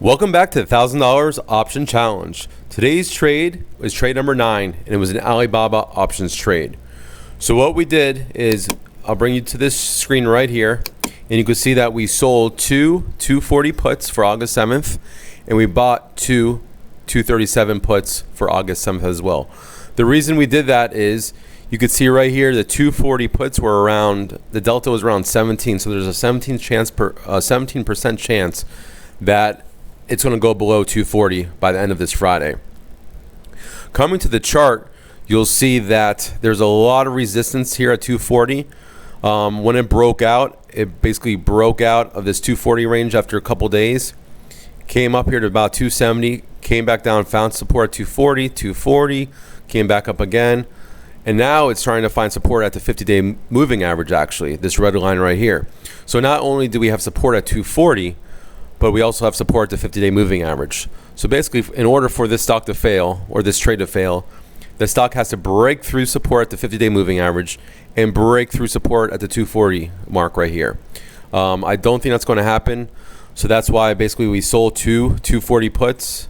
Welcome back to the $1,000 option challenge. Today's trade was trade number 9, and it was an Alibaba options trade. So what we did is, I'll bring you to this screen right here, and you can see that we sold two 240 puts for August 7th, and we bought two 237 puts for August 7th as well. The reason we did that is, you could see right here the 240 puts were around, the delta was around 17, so there's a 17% chance that it's going to go below 240 by the end of this Friday. Coming to the chart, you'll see that there's a lot of resistance here at 240. When it broke out, it basically broke out of this 240 range after a couple days, came up here to about 270, came back down, found support at 240, 240, came back up again, and now it's trying to find support at the 50-day moving average, actually, this red line right here. So not only do we have support at 240, but we also have support at the 50-day moving average. So basically, in order for this stock to fail, or this trade to fail, the stock has to break through support at the 50-day moving average and break through support at the 240 mark right here. I don't think that's going to happen. So that's why basically we sold two 240 puts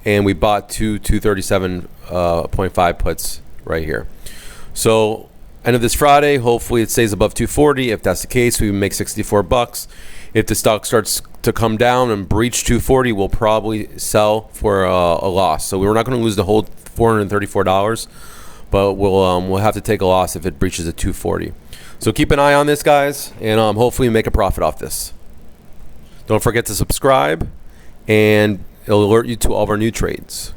and we bought two 237.5 puts right here. So end of this Friday, hopefully it stays above 240. If that's the case, we make 64 bucks. If the stock starts to come down and breach 240, we'll probably sell for a loss. So we're not going to lose the whole $434, but we'll have to take a loss if it breaches at 240. So keep an eye on this, guys, and hopefully make a profit off this. Don't forget to subscribe, and it'll alert you to all of our new trades.